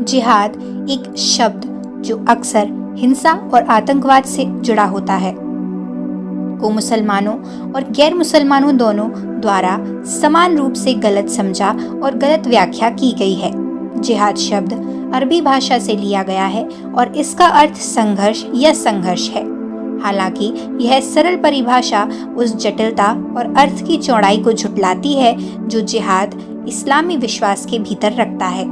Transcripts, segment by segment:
जिहाद एक शब्द जो अक्सर हिंसा और आतंकवाद से जुड़ा होता है को मुसलमानों और गैर मुसलमानों दोनों द्वारा समान रूप से गलत समझा और गलत व्याख्या की गई है। जिहाद शब्द अरबी भाषा से लिया गया है और इसका अर्थ संघर्ष या संघर्ष है। हालांकि यह सरल परिभाषा उस जटिलता और अर्थ की चौड़ाई को झुठलाती है जो जिहाद इस्लामी विश्वास के भीतर रखता है।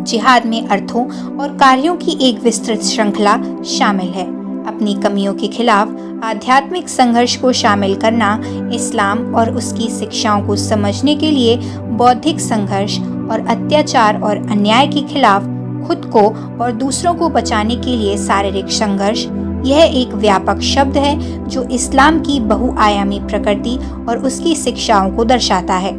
जिहाद में अर्थों और कार्यों की एक विस्तृत श्रृंखला शामिल है। अपनी कमियों के खिलाफ आध्यात्मिक संघर्ष को शामिल करना, इस्लाम और उसकी शिक्षाओं को समझने के लिए बौद्धिक संघर्ष और अत्याचार और अन्याय के खिलाफ खुद को और दूसरों को बचाने के लिए शारीरिक संघर्ष, यह एक व्यापक शब्द है जो इस्लाम की बहुआयामी प्रकृति और उसकी शिक्षाओं को दर्शाता है।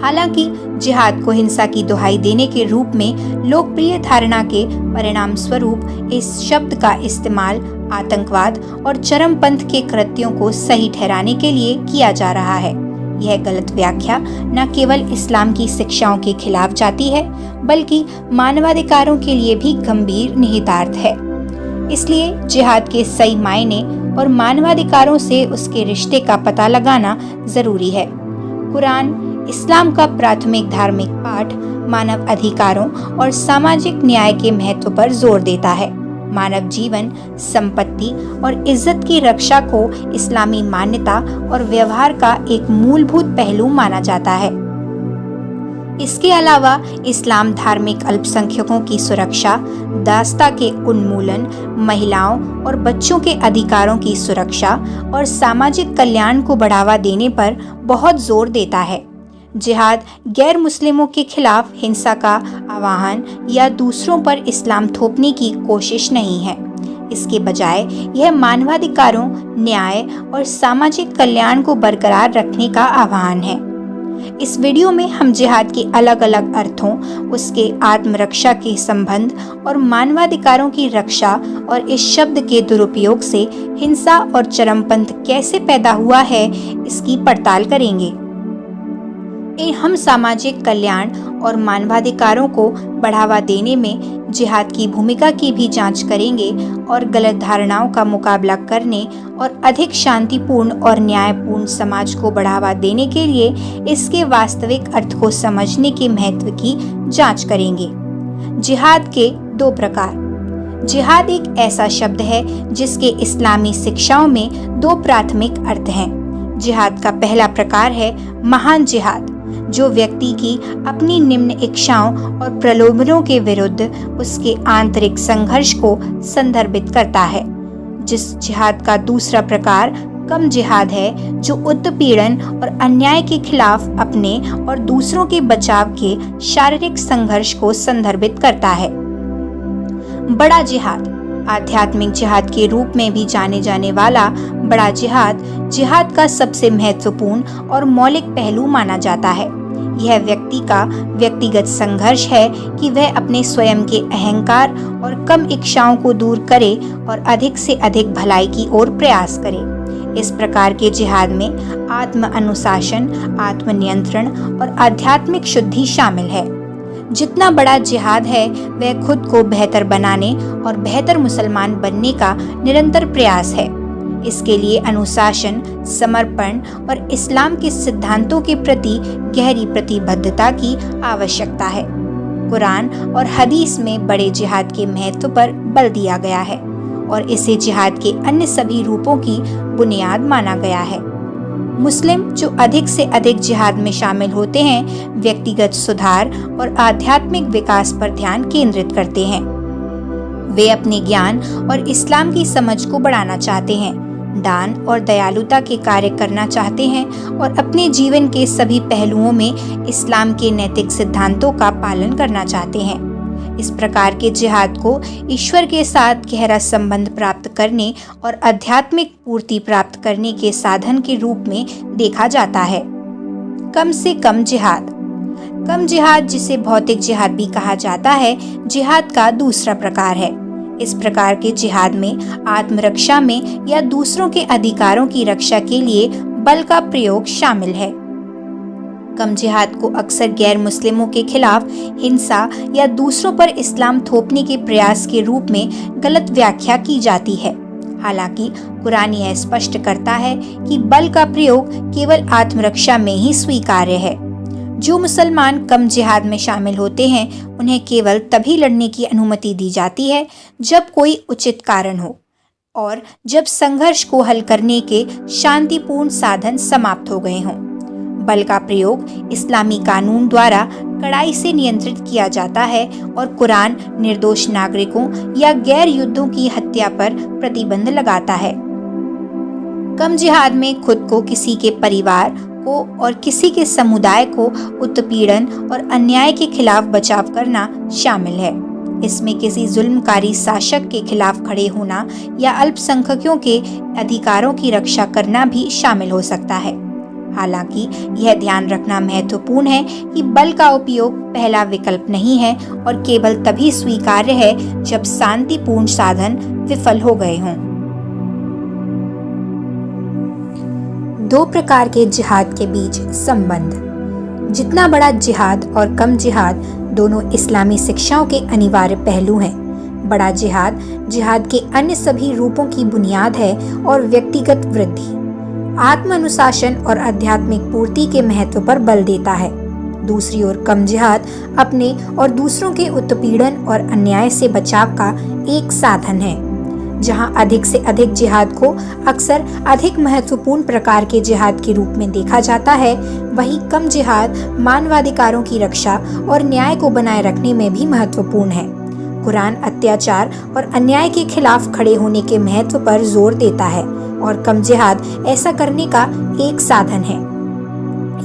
हालांकि जिहाद को हिंसा की दुहाई देने के रूप में लोकप्रिय धारणा के परिणाम स्वरूप इस शब्द का इस्तेमाल आतंकवाद और चरमपंथ के कृत्यों को सही ठहराने के लिए किया जा रहा है। यह गलत व्याख्या न केवल इस्लाम की शिक्षाओं के खिलाफ जाती है बल्कि मानवाधिकारों के लिए भी गंभीर निहितार्थ है। इसलिए जिहाद के सही मायने और मानवाधिकारों से उसके रिश्ते का पता लगाना जरूरी है। कुरान इस्लाम का प्राथमिक धार्मिक पाठ मानव अधिकारों और सामाजिक न्याय के महत्व पर जोर देता है। मानव जीवन, संपत्ति और इज्जत की रक्षा को इस्लामी मान्यता और व्यवहार का एक मूलभूत पहलू माना जाता है। इसके अलावा इस्लाम धार्मिक अल्पसंख्यकों की सुरक्षा, दास्ता के उन्मूलन, महिलाओं और बच्चों के अधिकारों की सुरक्षा और सामाजिक कल्याण को बढ़ावा देने पर बहुत जोर देता है। जिहाद गैर मुस्लिमों के खिलाफ हिंसा का आह्वान या दूसरों पर इस्लाम थोपने की कोशिश नहीं है। इसके बजाय यह मानवाधिकारों, न्याय और सामाजिक कल्याण को बरकरार रखने का आह्वान है। इस वीडियो में हम जिहाद के अलग अलग अर्थों, उसके आत्मरक्षा के संबंध और मानवाधिकारों की रक्षा और इस शब्द के दुरुपयोग से हिंसा और चरमपंथ कैसे पैदा हुआ है इसकी पड़ताल करेंगे। हम सामाजिक कल्याण और मानवाधिकारों को बढ़ावा देने में जिहाद की भूमिका की भी जांच करेंगे और गलत धारणाओं का मुकाबला करने और अधिक शांतिपूर्ण और न्यायपूर्ण समाज को बढ़ावा देने के लिए इसके वास्तविक अर्थ को समझने के महत्व की जांच करेंगे। जिहाद के दो प्रकार। जिहाद एक ऐसा शब्द है जिसके इस्लामी शिक्षाओं में दो प्राथमिक अर्थ हैं। जिहाद का पहला प्रकार है महान जिहाद, जो व्यक्ति की अपनी निम्न इच्छाओं और प्रलोभनों के विरुद्ध उसके आंतरिक संघर्ष को संदर्भित करता है। जिस जिहाद का दूसरा प्रकार कम जिहाद है, जो उत्पीड़न और अन्याय के खिलाफ अपने और दूसरों के बचाव के शारीरिक संघर्ष को संदर्भित करता है। बड़ा जिहाद आध्यात्मिक जिहाद के रूप में भी जाने जाने वाला बड़ा जिहाद जिहाद का सबसे महत्वपूर्ण और मौलिक पहलू माना जाता है। यह व्यक्ति का व्यक्तिगत संघर्ष है कि वह अपने स्वयं के अहंकार और कम इच्छाओं को दूर करे और अधिक से अधिक भलाई की ओर प्रयास करे। इस प्रकार के जिहाद में आत्म अनुशासन, आत्मनियंत्रण और आध्यात्मिक शुद्धि शामिल है। जितना बड़ा जिहाद है वह खुद को बेहतर बनाने और बेहतर मुसलमान बनने का निरंतर प्रयास है। इसके लिए अनुशासन, समर्पण और इस्लाम के सिद्धांतों के प्रति गहरी प्रतिबद्धता की आवश्यकता है। कुरान और हदीस में बड़े जिहाद के महत्व पर बल दिया गया है और इसे जिहाद के अन्य सभी रूपों की बुनियाद माना गया है। मुस्लिम जो अधिक से अधिक जिहाद में शामिल होते हैं, व्यक्तिगत सुधार और आध्यात्मिक विकास पर ध्यान केंद्रित करते हैं। वे अपने ज्ञान और इस्लाम की समझ को बढ़ाना चाहते हैं, दान और दयालुता के कार्य करना चाहते हैं और अपने जीवन के सभी पहलुओं में इस्लाम के नैतिक सिद्धांतों का पालन करना चाहते हैं। इस प्रकार के जिहाद को ईश्वर के साथ गहरा संबंध प्राप्त करने और आध्यात्मिक पूर्ति प्राप्त करने के साधन के रूप में देखा जाता है। कम से कम जिहाद। कम जिहाद, जिसे भौतिक जिहाद भी कहा जाता है, जिहाद का दूसरा प्रकार है। इस प्रकार के जिहाद में आत्मरक्षा में या दूसरों के अधिकारों की रक्षा के लिए बल का प्रयोग शामिल है। कम जिहाद को अक्सर गैर मुस्लिमों के खिलाफ हिंसा या दूसरों पर इस्लाम थोपने के प्रयास के रूप में गलत व्याख्या की जाती है। हालांकि कुरान यह स्पष्ट करता है कि बल का प्रयोग केवल आत्मरक्षा में ही स्वीकार्य है। जो मुसलमान कम जिहाद में शामिल होते हैं उन्हें केवल तभी लड़ने की अनुमति दी जाती है जब कोई उचित कारण हो और जब संघर्ष को हल करने के शांतिपूर्ण साधन समाप्त हो गए हों। बल का प्रयोग इस्लामी कानून द्वारा कड़ाई से नियंत्रित किया जाता है और कुरान निर्दोष नागरिकों या गैर युद्धों की हत्या पर प्रतिबंध लगाता है। कम जिहाद में खुद को, किसी के परिवार को और किसी के समुदाय को उत्पीड़न और अन्याय के खिलाफ बचाव करना शामिल है। इसमें किसी जुल्मकारी शासक के खिलाफ खड़े होना या अल्पसंख्यकों के अधिकारों की रक्षा करना भी शामिल हो सकता है। हालांकि यह ध्यान रखना महत्वपूर्ण है कि बल का उपयोग पहला विकल्प नहीं है और केवल तभी स्वीकार्य है जब शांतिपूर्ण साधन विफल हो गए हों। दो प्रकार के जिहाद के बीच संबंध। जितना बड़ा जिहाद और कम जिहाद दोनों इस्लामी शिक्षाओं के अनिवार्य पहलू हैं। बड़ा जिहाद जिहाद के अन्य सभी रूपों की बुनियाद है और व्यक्तिगत वृद्धि, आत्म अनुशासन और आध्यात्मिक पूर्ति के महत्व पर बल देता है। दूसरी ओर कम जिहाद अपने और दूसरों के उत्पीड़न और अन्याय से बचाव का एक साधन है। जहां अधिक से अधिक जिहाद को अक्सर अधिक महत्वपूर्ण प्रकार के जिहाद के रूप में देखा जाता है, वहीं कम जिहाद मानवाधिकारों की रक्षा और न्याय को बनाए रखने में भी महत्वपूर्ण है। कुरान अत्याचार और अन्याय के खिलाफ खड़े होने के महत्व पर जोर देता है और कम जिहाद ऐसा करने का एक साधन है।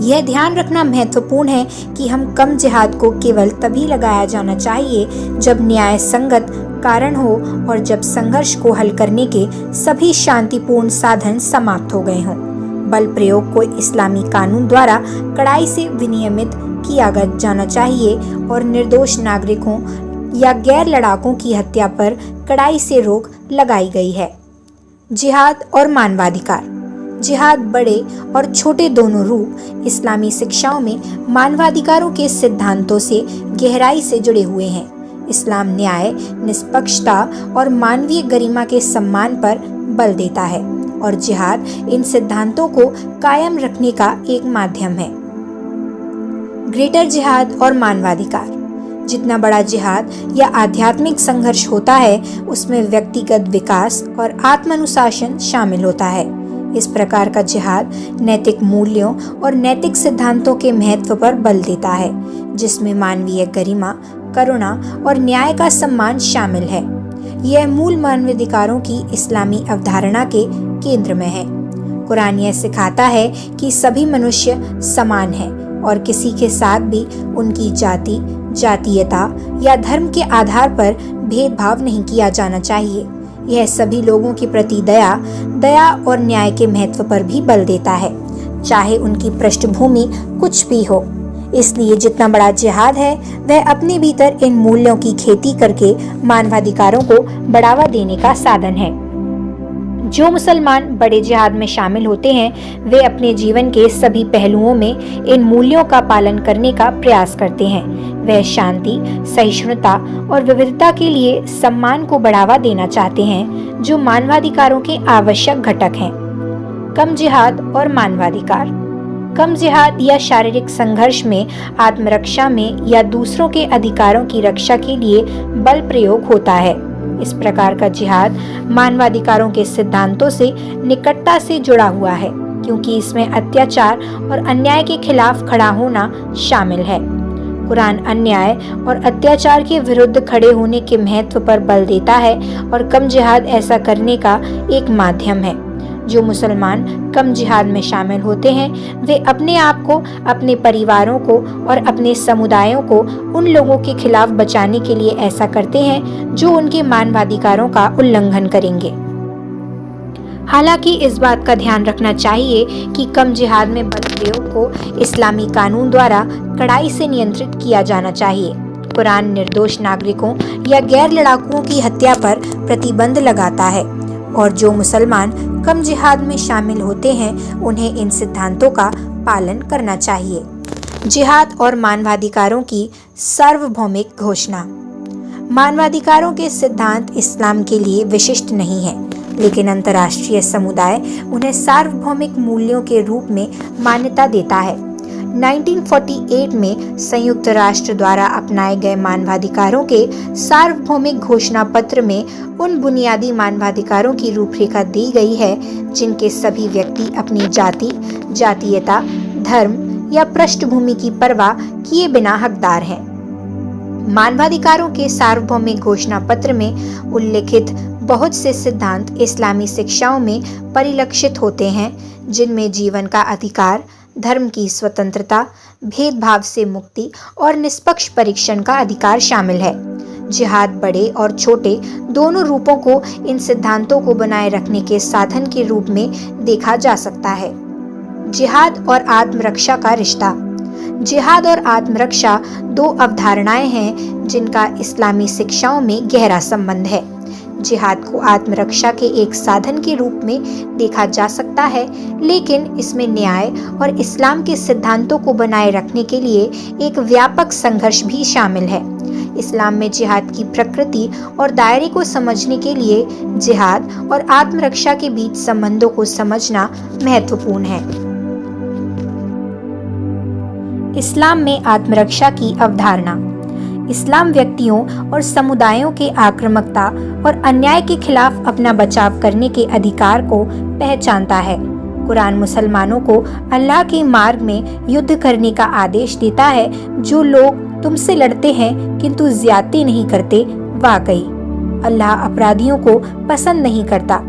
यह ध्यान रखना महत्वपूर्ण है कि हम कम जिहाद को केवल तभी लगाया जाना चाहिए जब न्याय संगत कारण हो और जब संघर्ष को हल करने के सभी शांतिपूर्ण साधन समाप्त हो गए हों। बल प्रयोग को इस्लामी कानून द्वारा कड़ाई से विनियमित किया जाना चाहिए और निर्दोष नागरिकों या गैर लड़ाकों की हत्या पर कड़ाई से रोक लगाई गई है। जिहाद और मानवाधिकार। जिहाद बड़े और छोटे दोनों रूप इस्लामी शिक्षाओं में मानवाधिकारों के सिद्धांतों से गहराई से जुड़े हुए हैं। इस्लाम न्याय, निष्पक्षता और मानवीय गरिमा के सम्मान पर बल देता है और जिहाद इन सिद्धांतों को कायम रखने का एक माध्यम है। ग्रेटर जिहाद और मानवाधिकार। जितना बड़ा जिहाद या आध्यात्मिक संघर्ष होता है उसमें व्यक्तिगत विकास और आत्मानुशासन शामिल होता है। इस प्रकार का जिहाद नैतिक मूल्यों और नैतिक सिद्धांतों के महत्व पर बल देता है, जिसमें मानवीय गरिमा, करुणा और न्याय का सम्मान शामिल है। यह मूल मानवाधिकारों की इस्लामी अवधारणा के केंद्र में है। कुरान यह सिखाता है कि सभी मनुष्य समान हैं और किसी के साथ भी उनकी जाति, जातीयता या धर्म के आधार पर भेदभाव नहीं किया जाना चाहिए। यह सभी लोगों के प्रति दया और न्याय के महत्व पर भी बल देता है, चाहे उनकी पृष्ठभूमि कुछ भी हो। इसलिए जितना बड़ा जिहाद है वह अपने भीतर इन मूल्यों की खेती करके मानवाधिकारों को बढ़ावा देने का साधन है। जो मुसलमान बड़े जिहाद में शामिल होते हैं वे अपने जीवन के सभी पहलुओं में इन मूल्यों का पालन करने का प्रयास करते हैं। वह शांति, सहिष्णुता और विविधता के लिए सम्मान को बढ़ावा देना चाहते हैं, जो मानवाधिकारों के आवश्यक घटक हैं। कम जिहाद और मानवाधिकार। कम जिहाद या शारीरिक संघर्ष में आत्मरक्षा में या दूसरों के अधिकारों की रक्षा के लिए बल प्रयोग होता है। इस प्रकार का जिहाद मानवाधिकारों के सिद्धांतों से निकटता से जुड़ा हुआ है, क्योंकि इसमें अत्याचार और अन्याय के खिलाफ खड़ा होना शामिल है। कुरान अन्याय और अत्याचार के विरुद्ध खड़े होने के महत्व पर बल देता है और कम जिहाद ऐसा करने का एक माध्यम है। जो मुसलमान कम जिहाद में शामिल होते हैं वे अपने आप को, अपने परिवारों को और अपने समुदायों को उन लोगों के खिलाफ बचाने के लिए ऐसा करते हैं जो उनके मानवाधिकारों का उल्लंघन करेंगे। हालांकि इस बात का ध्यान रखना चाहिए कि कम जिहाद में बल प्रयोग को इस्लामी कानून द्वारा कड़ाई से नियंत्रित किया जाना चाहिए। कुरान निर्दोष नागरिकों या गैर लड़ाकुओं की हत्या पर प्रतिबंध लगाता है और जो मुसलमान कम जिहाद में शामिल होते हैं उन्हें इन सिद्धांतों का पालन करना चाहिए। जिहाद और मानवाधिकारों की सार्वभौमिक घोषणा। मानवाधिकारों के सिद्धांत इस्लाम के लिए विशिष्ट नहीं है, लेकिन अंतर्राष्ट्रीय समुदाय उन्हें सार्वभौमिक मूल्यों के रूप में मान्यता देता है। 1948 में संयुक्त राष्ट्र द्वारा अपनाए गए मानवाधिकारों के सार्वभौमिक घोषणा पत्र में उन बुनियादी मानवाधिकारों की रूपरेखा दी गई है जिनके सभी व्यक्ति अपनी जाति, जातीयता, धर्म या पृष्ठभूमि की परवाह किए बिना हकदार हैं। मानवाधिकारों के सार्वभौमिक घोषणा पत्र में उल्लिखित बहुत से सिद्धांत इस्लामी शिक्षाओं में परिलक्षित होते हैं, जिनमें जीवन का अधिकार, धर्म की स्वतंत्रता, भेदभाव से मुक्ति और निष्पक्ष परीक्षण का अधिकार शामिल है। जिहाद बड़े और छोटे दोनों रूपों को इन सिद्धांतों को बनाए रखने के साधन के रूप में देखा जा सकता है। जिहाद और आत्मरक्षा का रिश्ता। जिहाद और आत्मरक्षा दो अवधारणाएं हैं जिनका इस्लामी शिक्षाओं में गहरा संबंध है। जिहाद को आत्मरक्षा के एक साधन के रूप में देखा जा सकता है, लेकिन इसमें न्याय और इस्लाम के सिद्धांतों को बनाए रखने के लिए एक व्यापक संघर्ष भी शामिल है। इस्लाम में जिहाद की प्रकृति और दायरे को समझने के लिए जिहाद और आत्मरक्षा के बीच संबंधों को समझना महत्वपूर्ण है। इस्लाम में आत्मरक्षा की अवधारणा। इस्लाम व्यक्तियों और समुदायों के आक्रामकता और अन्याय के खिलाफ अपना बचाव करने के अधिकार को पहचानता है। कुरान मुसलमानों को अल्लाह के मार्ग में युद्ध करने का आदेश देता है। जो लोग तुमसे लड़ते हैं किंतु ज्यादती नहीं करते, वाकई अल्लाह अपराधियों को पसंद नहीं करता।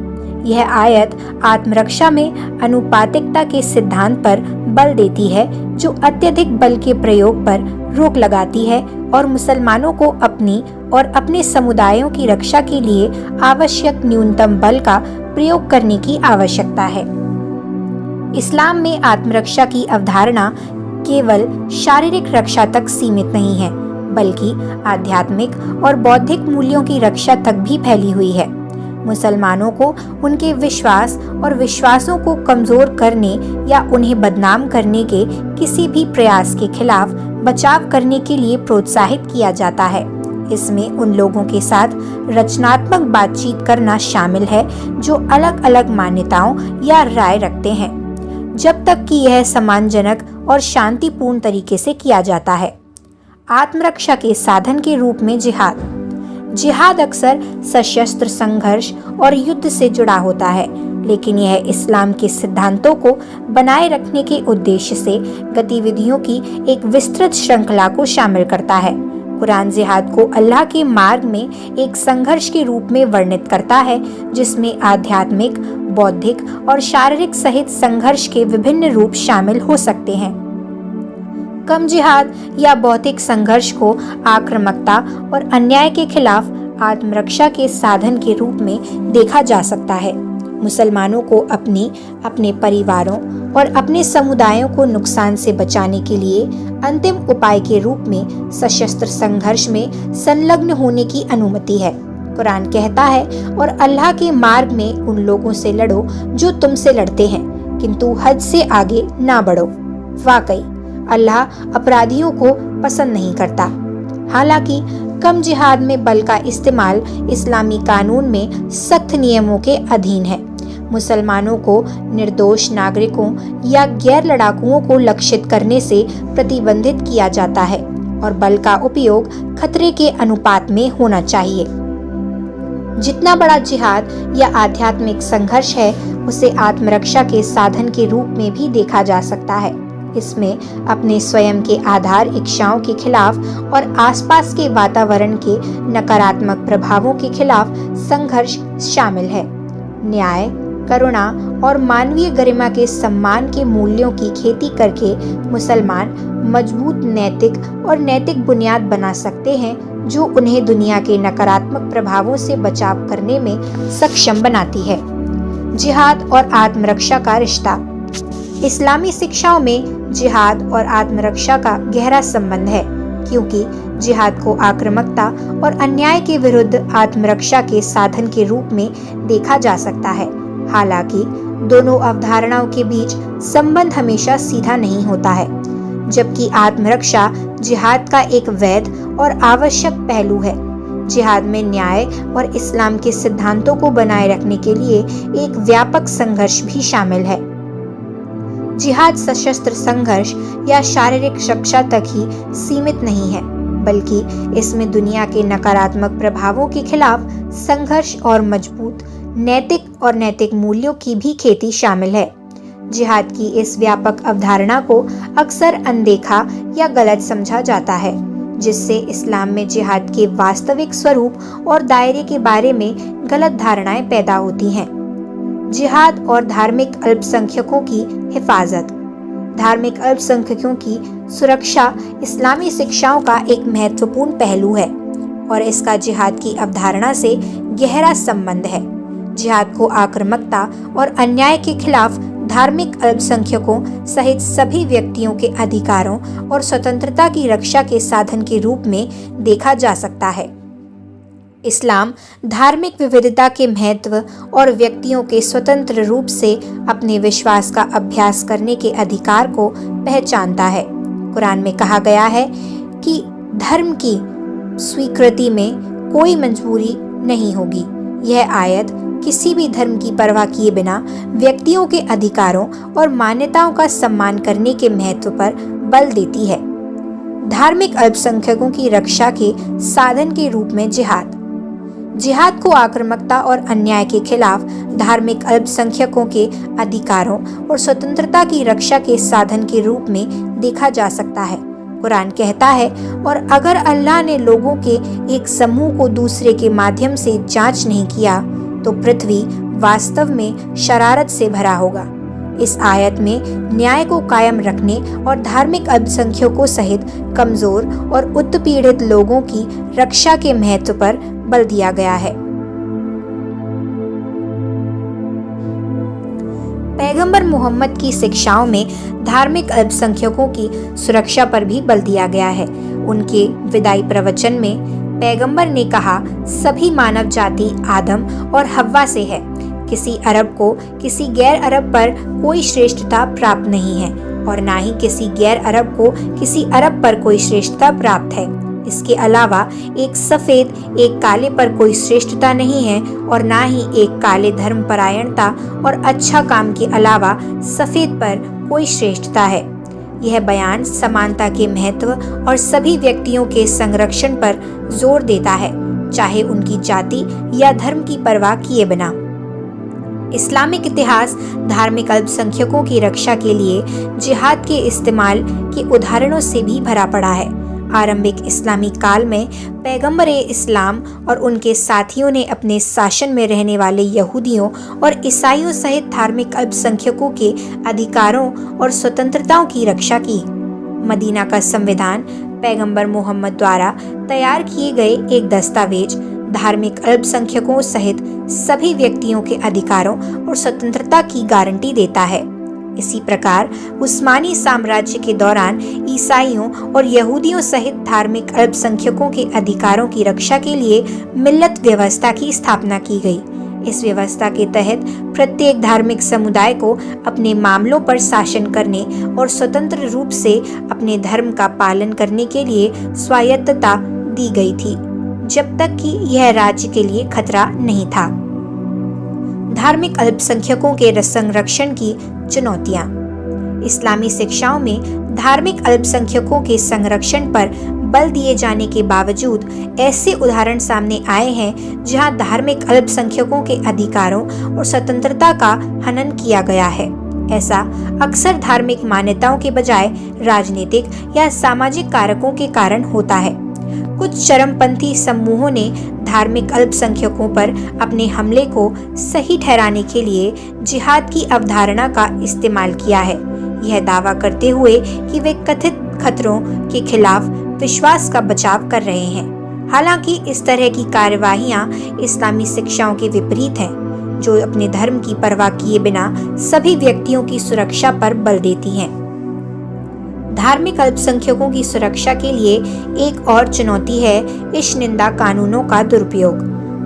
यह आयत आत्मरक्षा में अनुपातिकता के सिद्धांत पर बल देती है, जो अत्यधिक बल के प्रयोग पर रोक लगाती है और मुसलमानों को अपनी और अपने समुदायों की रक्षा के लिए आवश्यक न्यूनतम बल का प्रयोग करने की आवश्यकता है। इस्लाम में आत्मरक्षा की अवधारणा केवल शारीरिक रक्षा तक सीमित नहीं है, बल्कि आध्यात्मिक और बौद्धिक मूल्यों की रक्षा तक भी फैली हुई है। मुसलमानों को उनके विश्वास और विश्वासों को कमजोर करने या उन्हें बदनाम करने के किसी भी प्रयास के खिलाफ बचाव करने के लिए प्रोत्साहित किया जाता है। इसमें उन लोगों के साथ रचनात्मक बातचीत करना शामिल है जो अलग अलग मान्यताओं या राय रखते हैं, जब तक कि यह सम्मानजनक और शांतिपूर्ण तरीके से किया जाता है। आत्मरक्षा के साधन के रूप में जिहाद। जिहाद अक्सर सशस्त्र संघर्ष और युद्ध से जुड़ा होता है, लेकिन यह इस्लाम के सिद्धांतों को बनाए रखने के उद्देश्य से गतिविधियों की एक विस्तृत श्रृंखला को शामिल करता है। कुरान जिहाद को अल्लाह के मार्ग में एक संघर्ष के रूप में वर्णित करता है, जिसमें आध्यात्मिक, बौद्धिक और शारीरिक सहित संघर्ष के विभिन्न रूप शामिल हो सकते हैं। कम जिहाद या बौद्धिक संघर्ष को आक्रामकता और अन्याय के खिलाफ आत्मरक्षा के साधन के रूप में देखा जा सकता है। मुसलमानों को अपने परिवारों और अपने समुदायों को नुकसान से बचाने के लिए अंतिम उपाय के रूप में सशस्त्र संघर्ष में संलग्न होने की अनुमति है। कुरान कहता है, और अल्लाह के मार्ग में उन लोगों से लड़ो जो तुमसे लड़ते हैं, किंतु हद से आगे ना बढ़ो। वाकई अल्लाह अपराधियों को पसंद नहीं करता। हालांकि कम जिहाद में बल का इस्तेमाल इस्लामी कानून में सख्त नियमों के अधीन है। मुसलमानों को निर्दोष नागरिकों या गैर लड़ाकुओं को लक्षित करने से प्रतिबंधित किया जाता है और बल का उपयोग खतरे के अनुपात में होना चाहिए। जितना बड़ा जिहाद या आध्यात्मिक संघर्ष है, उसे आत्मरक्षा के साधन के रूप में भी देखा जा सकता है। इसमें अपने स्वयं के आधार इच्छाओं के खिलाफ और आसपास के वातावरण के नकारात्मक प्रभावों के खिलाफ संघर्ष शामिल है। न्याय, करुणा और मानवीय गरिमा के सम्मान के मूल्यों की खेती करके मुसलमान मजबूत नैतिक बुनियाद बना सकते हैं, जो उन्हें दुनिया के नकारात्मक प्रभावों से बचाव करने में सक्षम बनाती है। जिहाद और आत्मरक्षा का रिश्ता। इस्लामी शिक्षाओं में जिहाद और आत्मरक्षा का गहरा संबंध है, क्योंकि जिहाद को आक्रामकता और अन्याय के विरुद्ध आत्मरक्षा के साधन के रूप में देखा जा सकता है। हालांकि दोनों अवधारणाओं के बीच संबंध हमेशा सीधा नहीं होता है। जबकि आत्मरक्षा जिहाद का एक वैध और आवश्यक पहलू है। जिहाद में न्याय और इस्लाम के सिद्धांतों को बनाए रखने के लिए एक व्यापक संघर्ष भी शामिल है। जिहाद सशस्त्र संघर्ष या शारीरिक रक्षा तक ही सीमित नहीं है, बल्कि इसमें दुनिया के नकारात्मक प्रभावों के खिलाफ संघर्ष और मजबूत नैतिक मूल्यों की भी खेती शामिल है। जिहाद की इस व्यापक अवधारणा को अक्सर अनदेखा या गलत समझा जाता है, जिससे इस्लाम में जिहाद के वास्तविक स्वरूप और दायरे के बारे में गलत धारणाएं पैदा होती हैं। जिहाद और धार्मिक अल्पसंख्यकों की हिफाजत। धार्मिक अल्पसंख्यकों की सुरक्षा इस्लामी शिक्षाओं का एक महत्वपूर्ण पहलू है और इसका जिहाद की अवधारणा से गहरा संबंध है। जिहाद को आक्रामकता और अन्याय के खिलाफ धार्मिक अल्पसंख्यकों सहित सभी व्यक्तियों के अधिकारों और स्वतंत्रता की रक्षा के साधन के रूप में देखा जा सकता है। इस्लाम धार्मिक विविधता के महत्व और व्यक्तियों के स्वतंत्र रूप से अपने विश्वास का अभ्यास करने के अधिकार को पहचानता है। कुरान में कहा गया है कि धर्म की स्वीकृति में कोई मजबूरी नहीं होगी। यह आयत किसी भी धर्म की परवाह किए बिना व्यक्तियों के अधिकारों और मान्यताओं का सम्मान करने के महत्व पर बल देती है। धार्मिक अल्पसंख्यकों की रक्षा के साधन के रूप में जिहाद। जिहाद को आक्रामकता और अन्याय के खिलाफ धार्मिक अल्पसंख्यकों के अधिकारों और स्वतंत्रता की रक्षा के साधन के रूप में देखा जा सकता है। कुरान कहता है, और अगर अल्लाह ने लोगों के एक समूह को दूसरे के माध्यम से जांच नहीं किया तो पृथ्वी वास्तव में शरारत से भरा होगा। इस आयत में न्याय को कायम रखने और धार्मिक अल्पसंख्यकों सहित कमजोर और उत्पीड़ित लोगों की रक्षा के महत्व पर बल दिया गया है। पैगंबर मोहम्मद की शिक्षाओं में धार्मिक अल्पसंख्यकों की सुरक्षा पर भी बल दिया गया है। उनके विदाई प्रवचन में पैगंबर ने कहा, सभी मानव जाति आदम और हव्वा से है। किसी अरब को किसी गैर अरब पर कोई श्रेष्ठता प्राप्त नहीं है और ना ही किसी गैर अरब को किसी अरब पर कोई श्रेष्ठता प्राप्त है। इसके अलावा एक सफेद एक काले पर कोई श्रेष्ठता नहीं है और ना ही एक काले धर्मपरायणता और अच्छा काम के अलावा सफेद पर कोई श्रेष्ठता है। यह बयान समानता के महत्व और सभी व्यक्तियों के संरक्षण पर जोर देता है, चाहे उनकी जाति या धर्म की परवाह किए बिना। इस्लामिक इतिहास धार्मिक अल्पसंख्यकों की रक्षा के लिए जिहाद के इस्तेमाल के उदाहरणों से भी भरा पड़ा है। आरंभिक इस्लामी काल में पैगंबर इस्लाम और उनके साथियों ने अपने शासन में रहने वाले यहूदियों और ईसाइयों सहित धार्मिक अल्पसंख्यकों के अधिकारों और स्वतंत्रताओं की रक्षा की। मदीना का संविधान पैगंबर मोहम्मद द्वारा तैयार किए गए एक दस्तावेज धार्मिक अल्पसंख्यकों सहित सभी व्यक्तियों के अधिकारों और स्वतंत्रता की गारंटी देता है। इसी प्रकार उस्मानी साम्राज्य के दौरान ईसाइयों और यहूदियों सहित धार्मिक अल्पसंख्यकों के अधिकारों की रक्षा के लिए मिल्लत व्यवस्था की स्थापना की गई। इस व्यवस्था के तहत प्रत्येक धार्मिक समुदाय को अपने मामलों पर शासन करने और स्वतंत्र रूप से अपने धर्म का पालन करने के लिए स्वायत्तता दी गई थी, जब तक कि यह राज्य के लिए खतरा नहीं था। धार्मिक अल्पसंख्यकों के संरक्षण की चुनौतियां। इस्लामी शिक्षाओं में धार्मिक अल्पसंख्यकों के संरक्षण पर बल दिए जाने के बावजूद ऐसे उदाहरण सामने आए हैं जहां धार्मिक अल्पसंख्यकों के अधिकारों और स्वतंत्रता का हनन किया गया है। ऐसा अक्सर धार्मिक मान्यताओं के बजाय राजनीतिक या सामाजिक कारकों के कारण होता है। कुछ चरमपंथी समूहों ने धार्मिक अल्पसंख्यकों पर अपने हमले को सही ठहराने के लिए जिहाद की अवधारणा का इस्तेमाल किया है, यह दावा करते हुए कि वे कथित खतरों के खिलाफ विश्वास का बचाव कर रहे हैं। हालांकि इस तरह की कार्यवाहियां इस्लामी शिक्षाओं के विपरीत हैं, जो अपने धर्म की परवाह किए बिना सभी व्यक्तियों की सुरक्षा पर बल देती हैं। धार्मिक अल्पसंख्यकों की सुरक्षा के लिए एक और चुनौती है इश निंदा कानूनों का दुरुपयोग।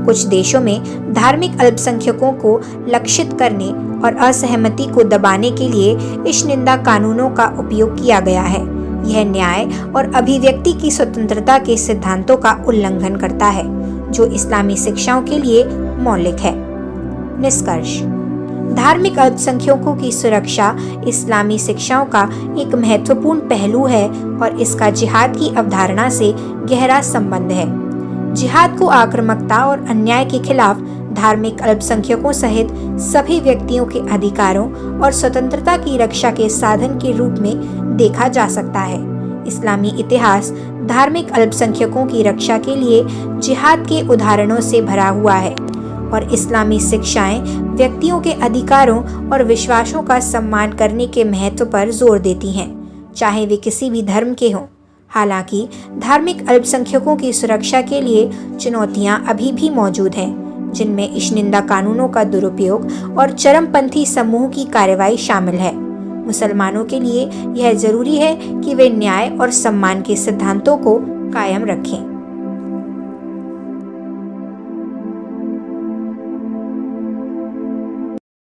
कुछ देशों में धार्मिक अल्पसंख्यकों को लक्षित करने और असहमति को दबाने के लिए इश निंदा कानूनों का उपयोग किया गया है। यह न्याय और अभिव्यक्ति की स्वतंत्रता के सिद्धांतों का उल्लंघन करता है, जो इस्लामी शिक्षाओं के लिए मौलिक है। निष्कर्ष: धार्मिक अल्पसंख्यकों की सुरक्षा इस्लामी शिक्षाओं का एक महत्वपूर्ण पहलू है और इसका जिहाद की अवधारणा से गहरा संबंध है। जिहाद को आक्रामकता और अन्याय के खिलाफ धार्मिक अल्पसंख्यकों सहित सभी व्यक्तियों के अधिकारों और स्वतंत्रता की रक्षा के साधन के रूप में देखा जा सकता है। इस्लामी इतिहास धार्मिक अल्पसंख्यकों की रक्षा के लिए जिहाद के उदाहरणों से भरा हुआ है और इस्लामी शिक्षाएं व्यक्तियों के अधिकारों और विश्वासों का सम्मान करने के महत्व पर जोर देती हैं, चाहे वे किसी भी धर्म के हों। हालांकि धार्मिक अल्पसंख्यकों की सुरक्षा के लिए चुनौतियां अभी भी मौजूद हैं, जिनमें इश्निंदा कानूनों का दुरुपयोग और चरमपंथी समूह की कार्रवाई शामिल है। मुसलमानों के लिए यह जरूरी है कि वे न्याय और सम्मान के सिद्धांतों को कायम रखें।